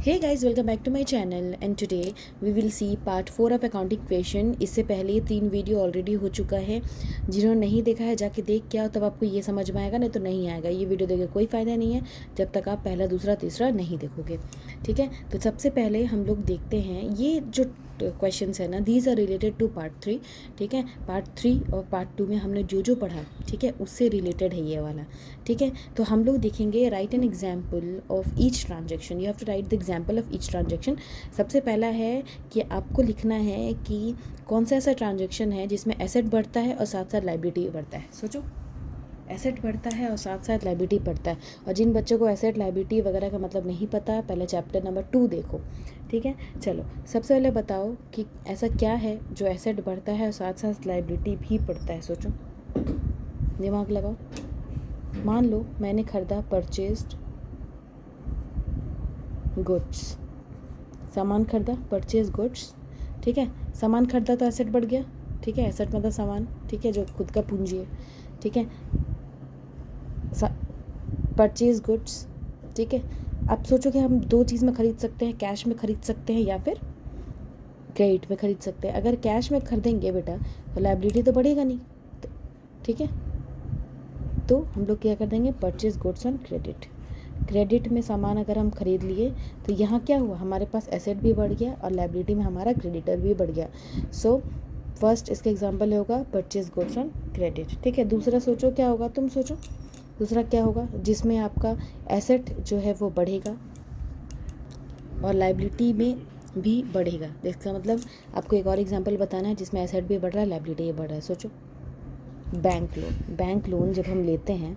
Hey guys, welcome back to my channel and today we will see part 4 of accounting question। इससे पहले 3 video already हो चुका है। जिन्होंने नहीं देखा है जाके देख के आओ, तब आपको ये समझ में आएगा, नहीं तो नहीं आएगा। ये वीडियो देख के कोई फ़ायदा नहीं है जब तक आप पहला दूसरा तीसरा नहीं देखोगे। ठीक है, तो सबसे पहले हम लोग देखते हैं ये जो क्वेश्चंस है ना, these are related to part 3। ठीक है, पार्ट 3 और पार्ट 2 में हमने जो पढ़ा, ठीक है, उससे रिलेटेड है ये वाला। ठीक है, तो हम लोग देखेंगे write an example of each transaction. You have to write the example of each transaction. सबसे पहला है कि आपको लिखना है कि कौन सा ऐसा ट्रांजेक्शन है जिसमें एसेट बढ़ता है और साथ साथ लाइबिलिटी बढ़ता है। सोचो, एसेट बढ़ता है और साथ साथ लाइबिलिटी बढ़ता है। और जिन बच्चों को एसेट लाइबिलिटी वगैरह का मतलब नहीं पता, पहले चैप्टर नंबर 2 देखो। ठीक है, चलो सबसे पहले बताओ कि ऐसा क्या है जो एसेट बढ़ता है और साथ साथ लाइबिलिटी भी बढ़ता है। सोचो, दिमाग लगाओ। मान लो मैंने खरीदा, परचेज्ड गुड्स, सामान खरीदा, परचेज गुड्स। ठीक है, सामान खरीदा तो एसेट बढ़ गया। ठीक है, एसेट मतलब सामान, ठीक है, जो खुद का पूंजी है। ठीक है, परचेज गुड्स। ठीक है, अब सोचो कि हम दो चीज़ में ख़रीद सकते हैं, कैश में ख़रीद सकते हैं या फिर क्रेडिट में ख़रीद सकते हैं। अगर कैश में खरीदेंगे बेटा तो लायबिलिटी तो बढ़ेगा नहीं। ठीक है, तो हम लोग क्या कर देंगे, purchase goods on credit. Credit में सामान अगर हम खरीद लिए तो यहाँ क्या हुआ, हमारे पास एसेट भी बढ़ गया और लायबिलिटी में हमारा क्रेडिटर भी बढ़ गया। सो फर्स्ट इसका एग्जांपल होगा परचेज गुड्स ऑन क्रेडिट। ठीक है, दूसरा सोचो क्या होगा, तुम सोचो दूसरा क्या होगा जिसमें आपका एसेट जो है वो बढ़ेगा और लायबिलिटी में भी बढ़ेगा। इसका मतलब आपको एक और एग्जांपल बताना है जिसमें एसेट भी बढ़ रहा है, लायबिलिटी भी बढ़ रहा है। सोचो, बैंक लोन। बैंक लोन जब हम लेते हैं,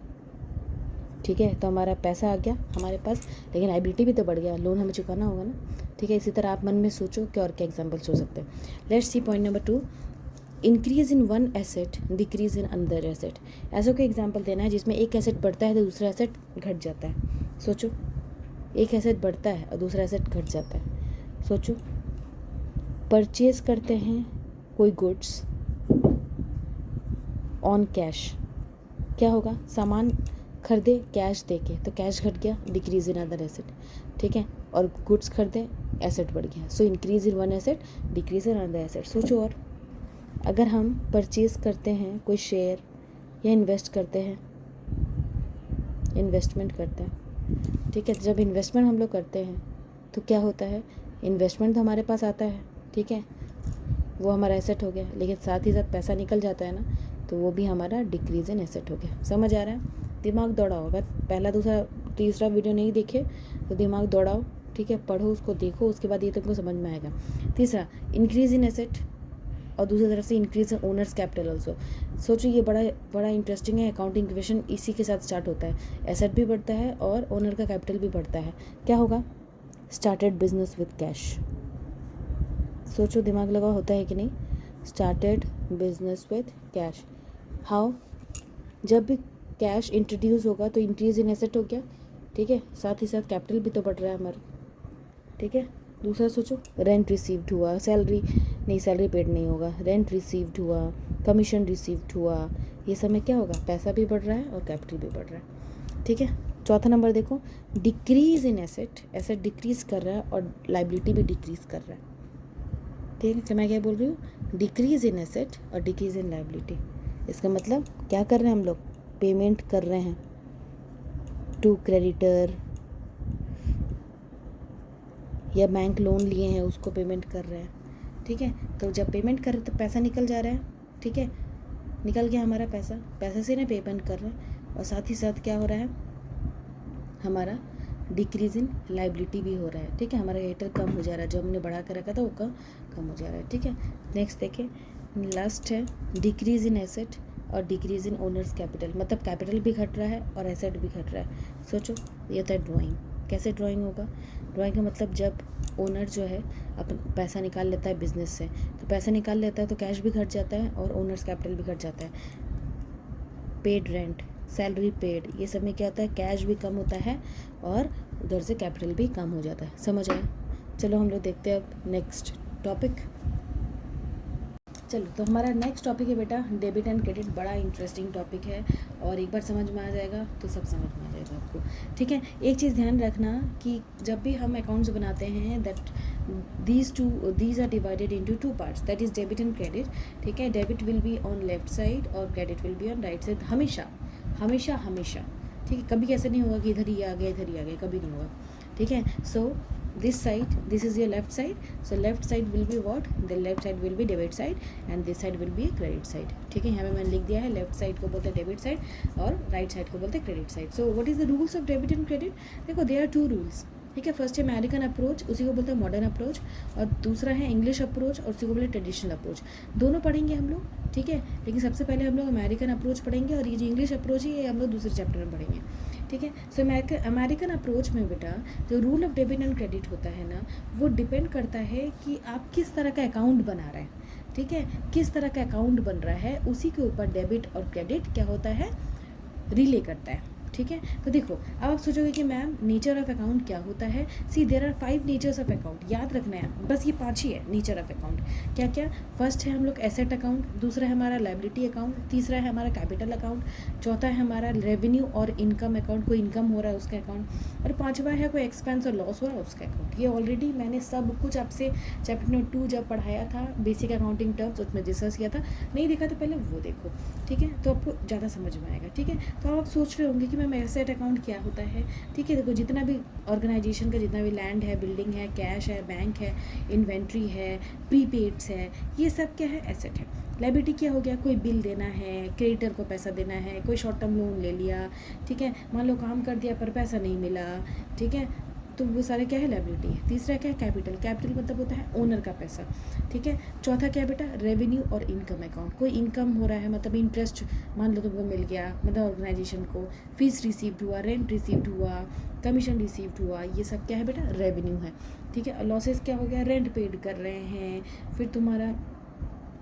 ठीक है, तो हमारा पैसा आ गया हमारे पास, लेकिन लायबिलिटी भी तो बढ़ गया, लोन हमें चुकाना होगा ना। ठीक है, इसी तरह आप मन में सोचो कि और क्या एग्जांपल्स हो सकते हैं। Let's see point number 2, increase in one asset, decrease in another asset. ऐसा कोई एग्जांपल देना है जिसमें एक एसेट बढ़ता है तो दूसरा एसेट घट जाता है। सोचो, एक एसेट बढ़ता है और दूसरा एसेट घट जाता है। सोचो, परचेज करते हैं कोई गुड्स ऑन कैश, क्या होगा, सामान खरीदे कैश दे के तो कैश घट गया, डिक्रीज इन अदर एसेट। ठीक है, और गुड्स खरीदे, एसेट बढ़ गया। So increase in one asset, decrease in other asset. सोचो, और अगर हम परचेज करते हैं कोई शेयर या इन्वेस्ट करते हैं, इन्वेस्टमेंट करते हैं। ठीक है, जब इन्वेस्टमेंट हम लोग करते हैं तो क्या होता है, इन्वेस्टमेंट तो हमारे पास आता है, ठीक है, वो हमारा एसेट हो गया, लेकिन साथ ही साथ पैसा निकल जाता है ना, तो वो भी हमारा डिक्रीज इन एसेट हो गया। समझ आ रहा है, दिमाग दौड़ाओ। अगर पहला दूसरा तीसरा वीडियो नहीं देखे तो दिमाग दौड़ाओ। ठीक है, पढ़ो उसको, देखो, उसके बाद ये तुमको समझ में आएगा। तीसरा, इंक्रीज इन एसेट और दूसरी तरफ से increase in owners capital also. सोचो, ये बड़ा इंटरेस्टिंग है। अकाउंटिंग क्वेश्चन इसी के साथ स्टार्ट होता है, एसेट भी बढ़ता है और ओनर का कैपिटल भी बढ़ता है। क्या होगा, स्टार्टेड बिजनेस विद कैश। सोचो, दिमाग लगा, होता है कि नहीं, started business with cash. How, जब भी कैश इंट्रोड्यूस होगा तो इंक्रीज इन एसेट हो गया। ठीक है, साथ ही साथ कैपिटल भी तो बढ़ रहा है हमारा। ठीक है, दूसरा सोचो, रेंट रिसीव्ड हुआ, सैलरी नहीं, सैलरी पेड नहीं होगा, रेंट रिसीव्ड हुआ, कमीशन रिसीव्ड हुआ, ये समय क्या होगा, पैसा भी बढ़ रहा है और कैपिटल भी बढ़ रहा है। ठीक है, चौथा नंबर देखो, decrease in asset, asset decrease कर रहा है और लाइबिलिटी भी डिक्रीज कर रहा है। ठीक है, मैं क्या बोल रही हूँ, डिक्रीज इन एसेट और डिक्रीज इन लाइबिलिटी। इसका मतलब क्या कर रहे हैं हम लोग, पेमेंट कर रहे हैं टू क्रेडिटर, या बैंक लोन लिए हैं उसको पेमेंट कर रहे हैं। ठीक है, तो जब पेमेंट कर रहे तो पैसा निकल जा रहा है। ठीक है, निकल गया हमारा पैसा, पैसे से ना पेमेंट कर रहे हैं, और साथ ही साथ क्या हो रहा है, हमारा डिक्रीज इन लाइबिलिटी भी हो रहा है। ठीक है, हमारा क्रेडिटर कम हो जा रहा है, जो हमने बढ़ा कर रखा था वो कम हो जा रहा है। ठीक है, नेक्स्ट देखें, लास्ट है डिक्रीज इन एसेट और डिक्रीज इन ओनर्स कैपिटल, मतलब कैपिटल भी घट रहा है और एसेट भी घट रहा है। सोचो, ये होता है ड्राइंग। कैसे ड्राइंग होगा, ड्राइंग का मतलब जब ओनर जो है अपन पैसा निकाल लेता है बिजनेस से, तो पैसा निकाल लेता है तो कैश भी घट जाता है और ओनर्स कैपिटल भी घट जाता है। पेड रेंट, सैलरी पेड, ये सब में क्या होता है, कैश भी कम होता है और उधर से कैपिटल भी कम हो जाता है। समझ आया, चलो हम लोग देखते हैं अब नेक्स्ट टॉपिक। चलो, तो हमारा नेक्स्ट टॉपिक है बेटा डेबिट एंड क्रेडिट। बड़ा इंटरेस्टिंग टॉपिक है और एक बार समझ में आ जाएगा तो सब समझ में आ जाएगा आपको, ठीक है। एक चीज़ ध्यान रखना कि जब भी हम अकाउंट्स बनाते हैं that these are divided into two parts, that is debit and credit, ठीक है। Debit will be on left side और credit will be on right side, हमेशा हमेशा हमेशा, ठीक है। कभी ऐसे नहीं होगा कि इधर ही आ गया इधर ही आ गया, कभी नहीं होगा, ठीक है। सो this side, this is your left side, so left side will be what, the left side will be debit side and this side will be credit side, ठीक है। यहाँ पे मैंने लिख दिया है लेफ्ट साइड को बोलते हैं डेबिट साइड और राइट साइड को बोलते हैं credit side. So what is the rules of debit and credit? देखो, देयर आर टू रूल्स, ठीक है। फर्स्ट है अमेरिकन अप्रोच, उसी को बोलते हैं मॉडर्न अप्रोच, और दूसरा है इंग्लिश अप्रोच और उसी को बोलते हैं ट्रेडिशनल अप्रोच। दोनों पढ़ेंगे हम लोग, ठीक है। लेकिन सबसे पहले हम लोग अमेरिकन अप्रोच पढ़ेंगे और ये जो इंग्लिश अप्रोच है ये हम लोग दूसरे चैप्टर में पढ़ेंगे, ठीक है। सो अमेरिकन अप्रोच में बेटा जो rule of debit and credit होता है ना, वो डिपेंड करता है कि आप किस तरह का अकाउंट बना रहे हैं, ठीक है। किस तरह का अकाउंट बन रहा है उसी के ऊपर डेबिट और क्रेडिट क्या होता है, रिले करता है, ठीक है। तो देखो, अब आप सोचोगे कि मैम नेचर ऑफ अकाउंट क्या होता है। See there are 5 natures of account, याद रखना है, बस ये 5 ही है नेचर ऑफ अकाउंट। क्या क्या? फर्स्ट है हम लोग एसेट अकाउंट, दूसरा है हमारा लायबिलिटी अकाउंट, तीसरा है हमारा कैपिटल अकाउंट, चौथा है हमारा रेवेन्यू और इनकम अकाउंट, कोई इनकम हो रहा है उसका अकाउंट, और पाँचवा है कोई एक्सपेंस और लॉस हो रहा है उसका अकाउंट। ये ऑलरेडी मैंने सब कुछ आपसे चैप्टर नंबर 2 जब पढ़ाया था बेसिक अकाउंटिंग टर्म्स, उसमें डिस्कस किया था। नहीं देखा तो पहले वो देखो, ठीक है, तो आपको ज़्यादा समझ में आएगा, ठीक है। तो आप सोच रहे होंगे कि मैम एसेट अकाउंट क्या होता है, ठीक है। देखो, जितना भी ऑर्गेनाइजेशन का जितना भी लैंड है, बिल्डिंग है, कैश है, बैंक है, इन्वेंट्री है, प्रीपेड्स है, ये सब क्या है, एसेट है। लायबिलिटी क्या हो गया, कोई बिल देना है, क्रेडिटर को पैसा देना है, कोई शॉर्ट टर्म लोन ले लिया, ठीक है, मान लो काम कर दिया पर पैसा नहीं मिला, ठीक है, तो वो सारे क्या है, लायबिलिटी है। तीसरा क्या है, कैपिटल। कैपिटल मतलब होता है ओनर का पैसा, ठीक है। चौथा क्या है बेटा, रेवेन्यू और इनकम अकाउंट, कोई इनकम हो रहा है मतलब इंटरेस्ट मान लो तुमको मिल गया, मतलब ऑर्गेनाइजेशन को फीस रिसीव्ड हुआ, रेंट रिसीव्ड हुआ, कमीशन रिसीव्ड हुआ, ये सब क्या है बेटा, रेवेन्यू है, ठीक है। लॉसेस क्या हो गया, रेंट पेड कर रहे हैं, फिर तुम्हारा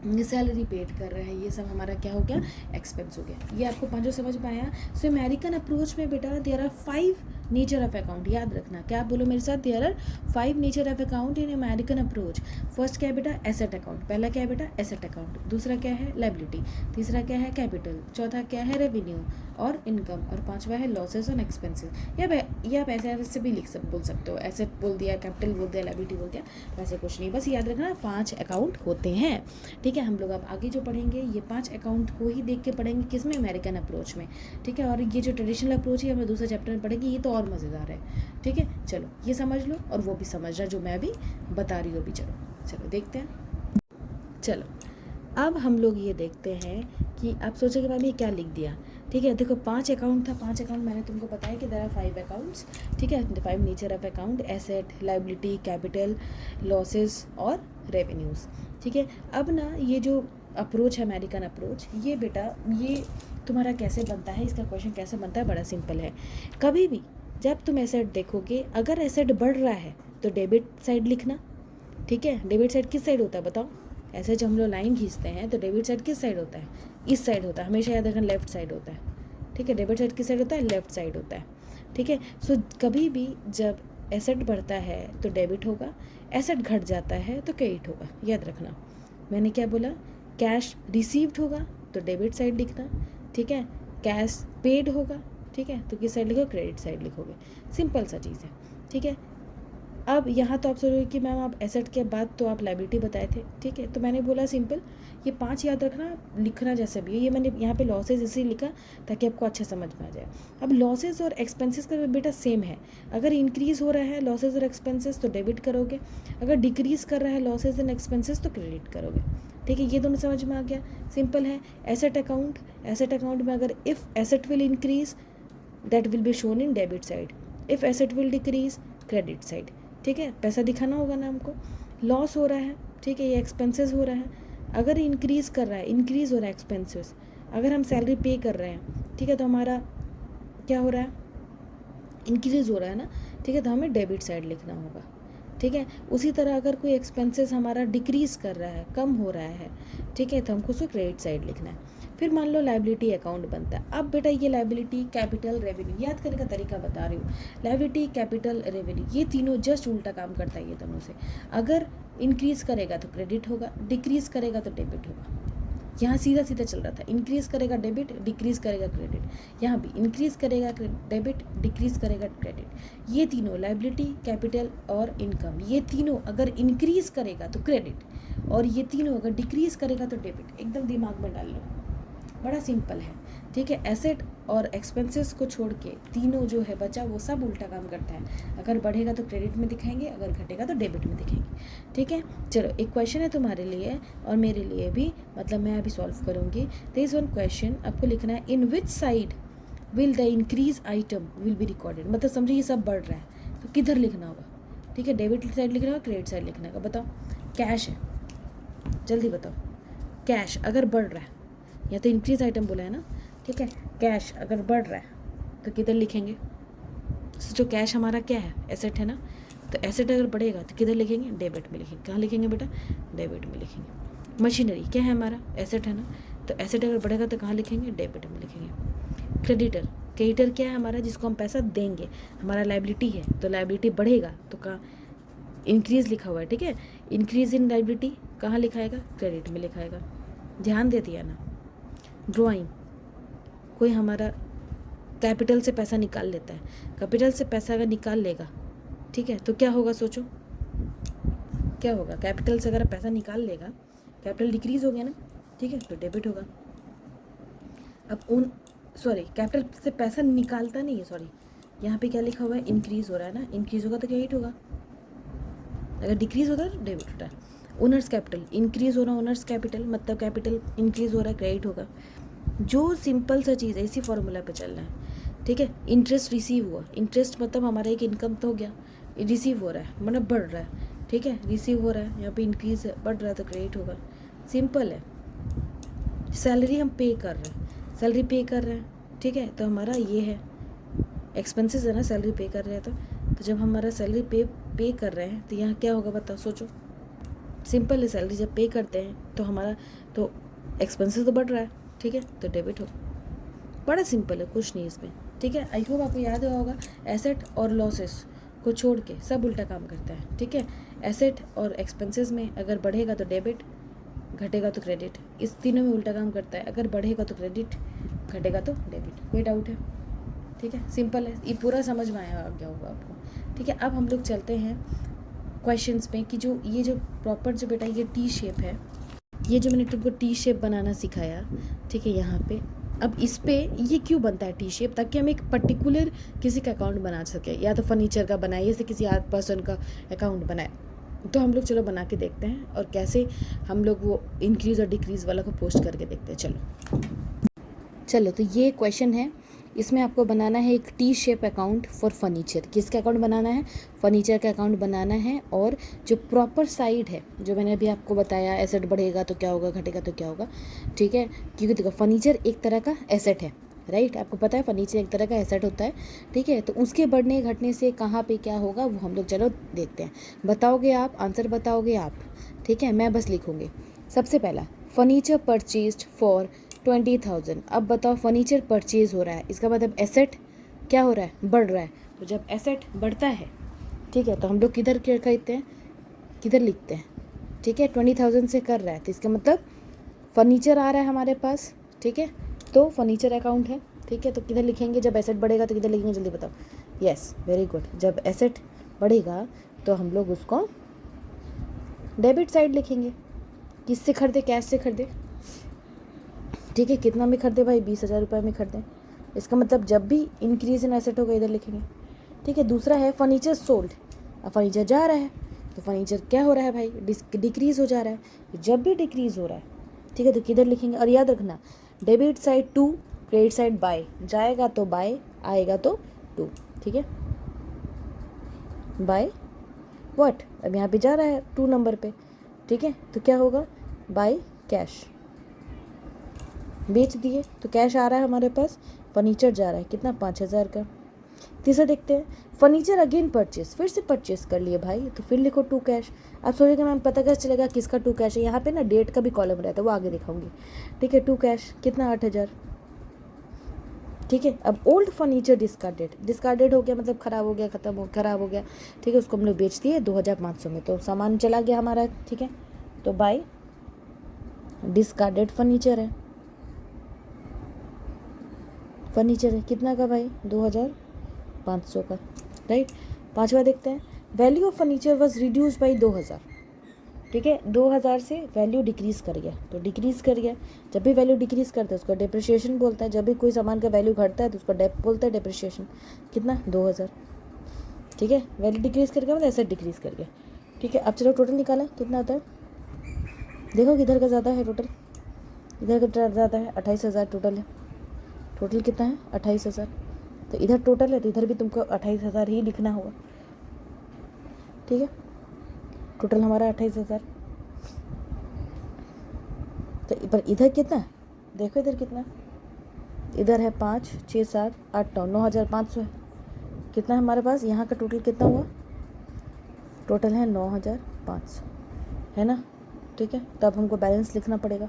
सैलरी पेड कर रहे हैं, ये सब हमारा क्या हो गया, एक्सपेंस हो गया। ये आपको पांचों समझ में आया। सो अमेरिकन अप्रोच में बेटा there are 5 nature of account, याद रखना। क्या आप बोलो मेरे साथ, there are 5 nature of account in American approach. First क्या है बेटा, एसेट अकाउंट, पहला क्या है बेटा, एसेट अकाउंट, दूसरा क्या है, लायबिलिटी, तीसरा क्या है, कैपिटल, चौथा क्या है, रेवेन्यू और इनकम, और पांचवा है लॉसेस और एक्सपेंसेस। या आप ऐसे भी बोल सकते हो, एसेट बोल दिया, कैपिटल बोल दिया, लायबिलिटी बोल दिया, वैसे कुछ नहीं, बस याद रखना 5 अकाउंट होते हैं, ठीक है। हम लोग अब आगे जो पढ़ेंगे ये 5 अकाउंट को ही देख के पढ़ेंगे, किसमें, अमेरिकन अप्रोच में, ठीक है। और ये जो ट्रेडिशनल अप्रोच है हम लोग दूसरे चैप्टर में पढ़ेंगे, ये तो और मज़ेदार है, ठीक है। चलो ये समझ लो और वो भी समझ रहा जो मैं अभी बता रही हूँ अभी। चलो देखते हैं। चलो अब हम लोग ये देखते हैं कि आप सोचोगे मैम ये क्या लिख दिया, ठीक है। देखो 5 अकाउंट था, 5 अकाउंट मैंने तुमको बताया कि देयर आर 5 अकाउंट्स, ठीक है। 5 nature of account, asset, liability, capital, losses और रेवेन्यूज़, ठीक है। अब ना ये जो अप्रोच है अमेरिकन अप्रोच, ये बेटा ये तुम्हारा कैसे बनता है, इसका क्वेश्चन कैसे बनता है, बड़ा सिंपल है। कभी भी जब तुम एसेट देखोगे, अगर एसेट बढ़ रहा है तो डेबिट साइड लिखना, ठीक है। डेबिट साइड किस साइड होता है बताओ, ऐसे जब हम लोग लाइन खींचते हैं तो डेबिट साइड किस साइड होता है, इस साइड होता है, हमेशा याद रखना लेफ्ट साइड होता है, ठीक है। डेबिट साइड किस साइड होता है, लेफ्ट साइड होता है, ठीक है। सो कभी भी जब एसेट बढ़ता है तो डेबिट होगा, एसेट घट जाता है तो क्रेडिट होगा, याद रखना। मैंने क्या बोला, कैश रिसीव्ड होगा तो डेबिट साइड लिखना, ठीक है। कैश पेड होगा, ठीक है, तो किस साइड लिखोगे, क्रेडिट साइड लिखोगे, सिंपल सा चीज़ है, ठीक है। अब यहाँ तो आप सोचोगे कि मैम आप एसेट के बाद तो आप लायबिलिटी बताए थे, ठीक है, तो मैंने बोला सिंपल ये 5 याद रखना, लिखना जैसे भी है। ये मैंने यहाँ पे लॉसेज इसलिए लिखा ताकि आपको अच्छा समझ में आ जाए। अब लॉसेज और एक्सपेंसेस का बेटा सेम है, अगर इंक्रीज़ हो रहा है लॉसेज और एक्सपेंसेस तो डेबिट करोगे, अगर डिक्रीज़ कर रहा है लॉसेज एंड एक्सपेंसेस तो क्रेडिट करोगे, ठीक है। ये दोनों समझ में आ गया, सिंपल है। एसेट अकाउंट में अगर if asset will increase that will be shown in debit side, if asset will decrease credit side, ठीक है। पैसा दिखाना होगा ना हमको। लॉस हो रहा है, ठीक है, ये एक्सपेंसेस हो रहा है, अगर इंक्रीज़ कर रहा है, इंक्रीज़ हो रहा है एक्सपेंसेस, अगर हम सैलरी पे कर रहे हैं, ठीक है, तो हमारा क्या हो रहा है, इंक्रीज़ हो रहा है ना, ठीक है, तो हमें डेबिट साइड लिखना होगा, ठीक है। उसी तरह अगर कोई एक्सपेंसेस हमारा डिक्रीज़ कर रहा है, कम हो रहा है, ठीक है, तो हमको उसको क्रेडिट साइड लिखना है। फिर मान लो लायबिलिटी अकाउंट बनता है। अब बेटा ये लायबिलिटी, कैपिटल, रेवेन्यू, याद करने का तरीका बता रही हूँ। लायबिलिटी, कैपिटल, रेवेन्यू, ये तीनों जस्ट उल्टा काम करता है ये दोनों से। अगर इंक्रीज़ करेगा तो क्रेडिट होगा, डिक्रीज़ करेगा तो डेबिट होगा। यहाँ सीधा सीधा चल रहा था, इंक्रीज़ करेगा डेबिट, डिक्रीज़ करेगा क्रेडिट। यहाँ भी इंक्रीज़ करेगा डेबिट, डिक्रीज़ करेगा क्रेडिट। ये तीनों लायबिलिटी, कैपिटल और इनकम, ये तीनों अगर इंक्रीज़ करेगा तो क्रेडिट, और ये तीनों अगर डिक्रीज़ करेगा तो डेबिट। एकदम दिमाग में डाल लो, बड़ा सिंपल है, ठीक है। एसेट और एक्सपेंसेस को छोड़ के तीनों जो है बचा वो सब उल्टा काम करता है। अगर बढ़ेगा तो क्रेडिट में दिखाएंगे, अगर घटेगा तो डेबिट में दिखाएंगे, ठीक है। चलो एक क्वेश्चन है तुम्हारे लिए और मेरे लिए भी, मतलब मैं अभी सॉल्व करूँगी। देयर इज वन क्वेश्चन, आपको लिखना है in which side will the increase item will be recorded. मतलब समझिए ये सब बढ़ रहा है तो किधर लिखना होगा, ठीक है। डेबिट साइड लिखना होगा, क्रेडिट साइड लिखना होगा। बताओ, कैश है, जल्दी बताओ। कैश अगर बढ़ रहा है, या तो इंक्रीज आइटम बोला है ना, ठीक है। कैश अगर बढ़ रहा है तो किधर लिखेंगे? जो कैश हमारा क्या है, एसेट है ना, तो एसेट अगर बढ़ेगा तो किधर लिखेंगे? डेबिट में लिखेंगे। कहाँ लिखेंगे बेटा? डेबिट में लिखेंगे। मशीनरी क्या है हमारा, एसेट है ना, तो एसेट अगर बढ़ेगा तो कहाँ लिखेंगे? डेबिट में लिखेंगे। क्रेडिटर, क्रेडिटर क्या है हमारा, जिसको हम पैसा देंगे, हमारा लायबिलिटी है, तो लायबिलिटी बढ़ेगा तो कहाँ? इंक्रीज लिखा हुआ है, ठीक है। इंक्रीज इन लायबिलिटी कहाँ लिखाएगा? क्रेडिट में लिखाएगा। ध्यान दे दिया ना। ड्राइंग, कोई हमारा कैपिटल से पैसा निकाल लेता है, कैपिटल से पैसा अगर निकाल लेगा, ठीक है, तो क्या होगा? सोचो क्या होगा? कैपिटल से अगर पैसा निकाल लेगा, कैपिटल डिक्रीज हो गया ना, ठीक है, तो डेबिट होगा। अब कैपिटल से पैसा निकालता नहीं है, सॉरी, यहाँ पे क्या लिखा हुआ है? इंक्रीज हो रहा है ना, इंक्रीज होगा तो क्रेडिट होगा, अगर डिक्रीज होता है तो डेबिट होता है। ओनर्स कैपिटल, इंक्रीज हो रहा है ओनर्स कैपिटल, मतलब कैपिटल इंक्रीज हो रहा है, क्रेडिट होगा। जो सिंपल सा चीज़ है, इसी फॉर्मूला पे चलना है, ठीक है। इंटरेस्ट रिसीव हुआ, इंटरेस्ट मतलब हमारा एक इनकम तो हो गया, रिसीव हो रहा है मतलब बढ़ रहा है, ठीक है, रिसीव हो रहा है, यहाँ पे इंक्रीज है, बढ़ रहा है तो क्रेडिट होगा। सिंपल है। सैलरी हम पे कर रहे हैं, सैलरी पे कर रहे हैं, ठीक है, तो हमारा ये है एक्सपेंसेस है ना, सैलरी पे कर रहे हैं तो जब हमारा सैलरी पे कर रहे हैं तो यहाँ क्या होगा बताओ, सोचो। सिंपल है, सैलरी जब पे करते हैं तो हमारा तो एक्सपेंसेस तो बढ़ रहा है, ठीक है, तो डेबिट हो। बड़ा सिंपल है, कुछ नहीं इसमें, ठीक है। आई होप आपको याद हुआ होगा। एसेट और लॉसेस को छोड़ के सब उल्टा काम करता है, ठीक है। एसेट और एक्सपेंसेस में अगर बढ़ेगा तो डेबिट, घटेगा तो क्रेडिट, इस तीनों में उल्टा काम करता है। अगर बढ़ेगा तो क्रेडिट, घटेगा तो डेबिट। कोई डाउट है? ठीक है, सिंपल है, ये पूरा समझ में आ गया होगा आपको, ठीक है। अब हम लोग चलते हैं क्वेश्चंस में कि जो ये जो प्रॉपर जो बेटा ये टी शेप है, ये जो मैंने तुमको टी शेप बनाना सिखाया, ठीक है, यहाँ पे अब इस पे ये क्यों बनता है टी शेप? ताकि हम एक पर्टिकुलर किसी का अकाउंट बना सके, या तो फर्नीचर का बनाए, या किसी पर्सन का अकाउंट बनाए। तो हम लोग चलो बना के देखते हैं, और कैसे हम लोग वो इंक्रीज़ और डिक्रीज़ वाला को पोस्ट करके देखते हैं। चलो तो ये क्वेश्चन है, इसमें आपको बनाना है एक T shape account for furniture. किसका अकाउंट बनाना है? फर्नीचर का अकाउंट बनाना है। और जो प्रॉपर साइड है, जो मैंने अभी आपको बताया, एसेट बढ़ेगा तो क्या होगा, घटेगा तो क्या होगा, ठीक है। क्योंकि देखो फर्नीचर एक तरह का एसेट है, राइट, आपको पता है फर्नीचर एक तरह का एसेट होता है, ठीक है। तो उसके बढ़ने घटने से कहाँ पे क्या होगा वो हम लोग चलो देखते हैं। बताओगे आप, आंसर बताओगे आप, ठीक है, मैं बस लिखूँगी। सबसे पहला, फर्नीचर परचेज्ड फॉर 20,000। अब बताओ, फर्नीचर परचेज हो रहा है, इसका मतलब एसेट क्या हो रहा है? बढ़ रहा है। तो जब एसेट बढ़ता है, ठीक है, तो हम लोग किधर क्या खरीदते हैं, किधर लिखते हैं, ठीक है। 20,000 से कर रहा है तो इसका मतलब फर्नीचर आ रहा है हमारे पास, ठीक है, तो फर्नीचर अकाउंट है, ठीक है। तो किधर लिखेंगे? जब एसेट बढ़ेगा तो किधर लिखेंगे, जल्दी बताओ। Yes, very good. जब एसेट बढ़ेगा तो हम लोग उसको डेबिट साइड लिखेंगे। किससे खरीदे? कैश से खरीदे, ठीक है। कितना में खरीदे भाई? 20,000 रुपये में खरीदें। इसका मतलब जब भी इंक्रीज इन एसेट होगा इधर लिखेंगे, ठीक है। दूसरा है फर्नीचर सोल्ड। अब फर्नीचर जा रहा है तो फर्नीचर क्या हो रहा है भाई? डिक्रीज़ हो जा रहा है। तो जब भी डिक्रीज़ हो रहा है, ठीक है, तो किधर लिखेंगे? और याद रखना, debit side to, credit side by. जाएगा तो बाय, आएगा तो टू, ठीक है। By what? अब यहाँ पे जा रहा है 2 नंबर पे, ठीक है, तो क्या होगा? By cash. बेच दिए तो कैश आ रहा है हमारे पास, फर्नीचर जा रहा है कितना? 5,000 का। तीसरा देखते हैं, फर्नीचर अगेन परचेस, फिर से परचेस कर लिए भाई, तो फिर लिखो टू कैश। आप सोचेंगे मैम पता कैसे चलेगा किसका टू कैश है, यहाँ पे ना डेट का भी कॉलम रहता है, वो आगे दिखाऊंगी। ठीक है, टू कैश कितना 8,000। ठीक है, अब ओल्ड फर्नीचर डिस्कार्डेड हो गया, मतलब ख़राब हो गया, ख़राब हो गया। ठीक है, उसको हम लोग बेच दिए 2,500 में, तो सामान चला गया हमारा। ठीक है, तो बाय डिस्कार्डेड फर्नीचर है, कितना का भाई, 2,500 का, राइट। पांचवा देखते हैं, value of furniture was reduce by 2,000। ठीक है, 2,000 से वैल्यू डिक्रीज़ कर गया, तो डिक्रीज़ कर गया। जब भी वैल्यू डिक्रीज़ करता है उसको डेप्रिशिएशन बोलता है, जब भी कोई सामान का वैल्यू घटता है तो उसको डेप बोलता है, डेप्रिशिएशन। कितना, 2,000। ठीक है, वैल्यू डिक्रीज़ कर गया मतलब एसेट डिक्रीज़ कर गया। ठीक है, अब चलो टोटल निकाला कितना आता है, देखो किधर का ज़्यादा है टोटल, इधर का ज़्यादा है, 28,000 टोटल है। टोटल कितना है, 28,000। तो इधर टोटल है तो इधर भी तुमको 28,000 ही लिखना होगा। ठीक है, टोटल हमारा 28,000। तो पर इधर कितना, देखो इधर कितना, इधर है 5, 6, 7, 8, 9, 9,500 है। कितना है हमारे पास, यहाँ का टोटल कितना हुआ, टोटल है 9,500, है ना। ठीक है, तो अब हमको बैलेंस लिखना पड़ेगा।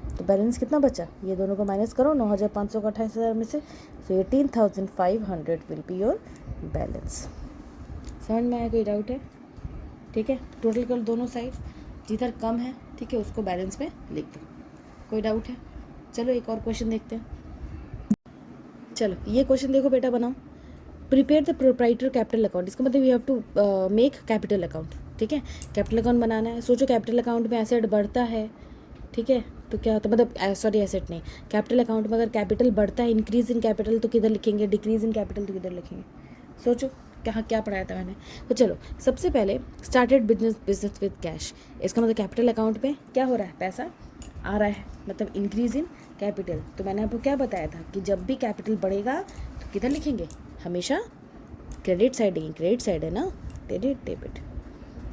तो बैलेंस कितना बचा, ये दोनों को माइनस करो, 9,500 का 28,000 में से, तो 18,500 विल बी योर बैलेंस। समझ में आया, कोई डाउट है। ठीक है, टोटल कर दोनों साइड, जिधर कम है ठीक है उसको बैलेंस में लिख दो। कोई डाउट है, चलो एक और क्वेश्चन देखते हैं। चलो ये क्वेश्चन देखो बेटा, बनाओ, prepare the proprietor capital account. इसका मतलब you have to make capital account. ठीक है, कैपिटल अकाउंट बनाना है। सोचो कैपिटल अकाउंट में एसेट बढ़ता है, ठीक है, तो क्या होता है, मतलब सॉरी एसेट नहीं, कैपिटल अकाउंट में अगर कैपिटल बढ़ता है, इंक्रीज इन कैपिटल तो किधर लिखेंगे, डिक्रीज इन कैपिटल तो किधर लिखेंगे। सोचो कहाँ क्या पढ़ाया था मैंने। तो चलो सबसे पहले स्टार्टेड बिजनेस विद कैश, इसका मतलब कैपिटल अकाउंट में क्या हो रहा है, पैसा आ रहा है, मतलब इंक्रीज इन कैपिटल। तो मैंने आपको क्या बताया था कि जब भी कैपिटल बढ़ेगा तो किधर लिखेंगे, हमेशा क्रेडिट साइड लिखेंगे, क्रेडिट साइड है ना, क्रेडिट डेबिट।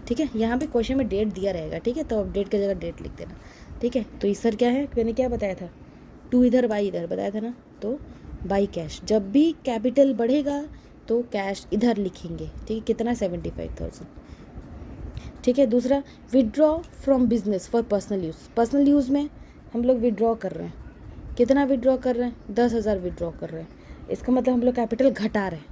ठीक है, यहाँ पे क्वेश्चन में डेट दिया रहेगा, ठीक है, तो अब डेट की जगह डेट लिख देना। ठीक है, तो इस सर क्या है, मैंने क्या बताया था, टू इधर बाई इधर बताया था ना, तो बाई कैश, जब भी कैपिटल बढ़ेगा तो कैश इधर लिखेंगे। ठीक है, कितना, 75,000। ठीक है, दूसरा withdraw from business for personal use, personal use में हम लोग विड्रॉ कर रहे हैं, कितना विड्रॉ कर रहे हैं, 10,000 विड्रॉ कर रहे हैं। इसका मतलब हम लोग कैपिटल घटा रहे हैं,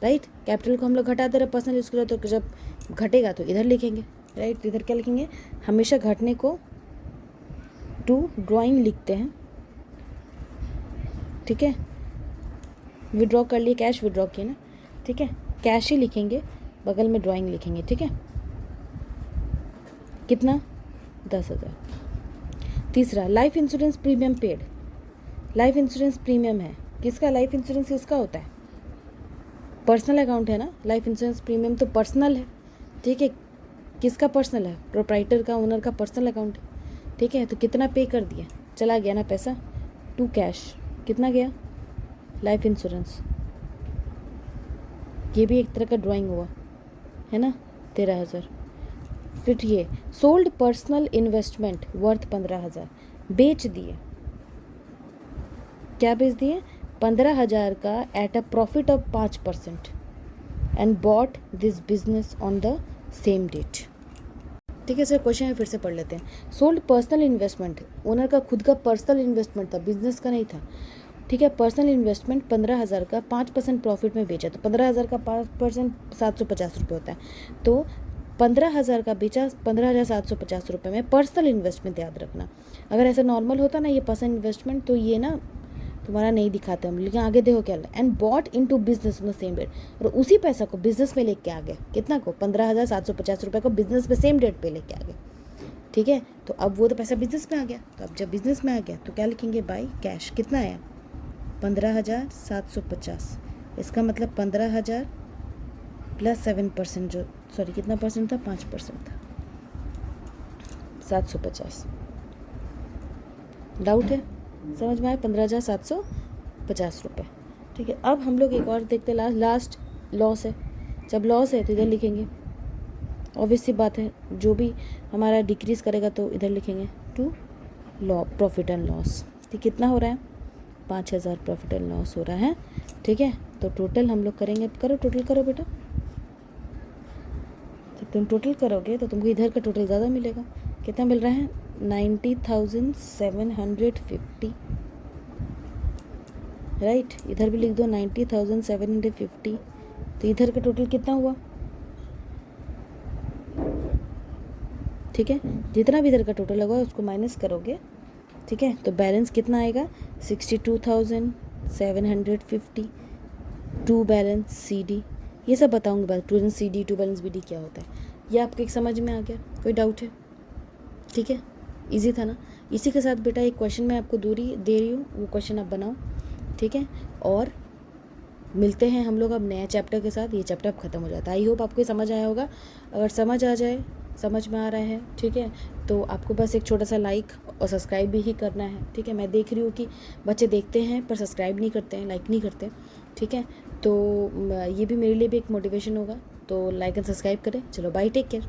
राइट, कैपिटल को हम लोग घटाते रहे पर्सनल यूज़ के लिए, तो जब घटेगा तो इधर लिखेंगे, राइट। इधर क्या लिखेंगे, हमेशा घटने को टू ड्राइंग लिखते हैं। ठीक है, विड्रॉ कर लिए, कैश विड्रॉ किए ना, ठीक है, कैश ही लिखेंगे, बगल में ड्राइंग लिखेंगे। ठीक है, कितना, 10,000। तीसरा life insurance premium paid, life insurance premium है किसका, लाइफ इंश्योरेंस किसका होता है, पर्सनल अकाउंट है ना, लाइफ इंश्योरेंस प्रीमियम तो पर्सनल है। ठीक है, किसका पर्सनल है, प्रोप्राइटर का, ओनर का पर्सनल अकाउंट है। ठीक है, तो कितना पे कर दिया, चला गया ना पैसा, टू कैश, कितना गया, लाइफ इंश्योरेंस, ये भी एक तरह का ड्राइंग हुआ है ना, 13,000। फिर ये सोल्ड पर्सनल इन्वेस्टमेंट वर्थ 15,000, बेच दिए, क्या बेच दिए, 15,000 का at a profit of 5% and bought this business on the same date. ठीक है सर, क्वेश्चन फिर से पढ़ लेते हैं। सोल्ड पर्सनल इन्वेस्टमेंट, ओनर का खुद का पर्सनल इन्वेस्टमेंट था, बिजनेस का नहीं था। ठीक है, पर्सनल इन्वेस्टमेंट 15,000 का 5% प्रॉफिट में बेचा, तो 15,000 का 5% 750 रुपये होता है, तो 15,000 का बेचा 15,750 रुपये में, पर्सनल इन्वेस्टमेंट याद रखना। अगर ऐसा नॉर्मल होता ना ये पर्सनल इन्वेस्टमेंट, तो ये ना तुम्हारा नहीं दिखाते हम, लेकिन आगे देखो क्या, and bought into business on the same date, और उसी पैसा को बिजनेस में लेके आ गए, कितना को, 15,750 रुपये को बिजनेस में सेम डेट पे लेके आ गए। ठीक है, तो अब वो तो पैसा बिजनेस में आ गया, तो अब जब बिजनेस में आ गया तो क्या लिखेंगे, बाई कैश, कितना आया, 15,750, इसका मतलब 15,000 प्लस 7%, जो सॉरी कितना परसेंट था, 5% था, 750। डाउट है, समझ में आया, 15,750 रुपये। ठीक है, अब हम लोग एक और देखते हैं, लास्ट लॉस है, जब लॉस है तो इधर लिखेंगे, ऑब्वियस सी बात है, जो भी हमारा डिक्रीज़ करेगा तो इधर लिखेंगे to law profit and loss. ठीक, कितना हो रहा है, 5,000 प्रॉफिट एंड लॉस हो रहा है, ठीक है। तो टोटल हम लोग करेंगे, अब करो टोटल करो बेटा। जब तुम टोटल करोगे तो तुमको इधर का टोटल ज़्यादा मिलेगा। कितना मिल रहा है? 90,750, राइट। इधर भी लिख दो 90,750। तो इधर का टोटल कितना हुआ? ठीक है, जितना भी इधर का टोटल होगा उसको माइनस करोगे, ठीक है। तो बैलेंस कितना आएगा? 62,750। टू बैलेंस CD, ये सब बताऊंगी बात। To balance CD, to balance BD क्या होता है, ये आपको एक समझ में आ गया? कोई डाउट है? ठीक है, इजी था ना। इसी के साथ बेटा एक क्वेश्चन मैं आपको दे रही हूँ, वो क्वेश्चन आप बनाओ, ठीक है। और मिलते हैं हम लोग अब नया चैप्टर के साथ। ये चैप्टर अब ख़त्म हो जाता है। आई होप आपको समझ आया होगा। अगर समझ आ जाए, समझ में आ रहा है, ठीक है, तो आपको बस एक छोटा सा लाइक और सब्सक्राइब भी ही करना है, ठीक है। मैं देख रही हूँ कि बच्चे देखते हैं पर सब्सक्राइब नहीं करते हैं, लाइक नहीं करते, ठीक है। तो ये भी मेरे लिए भी एक मोटिवेशन होगा। तो लाइक एंड सब्सक्राइब करें। चलो बाय, टेक केयर।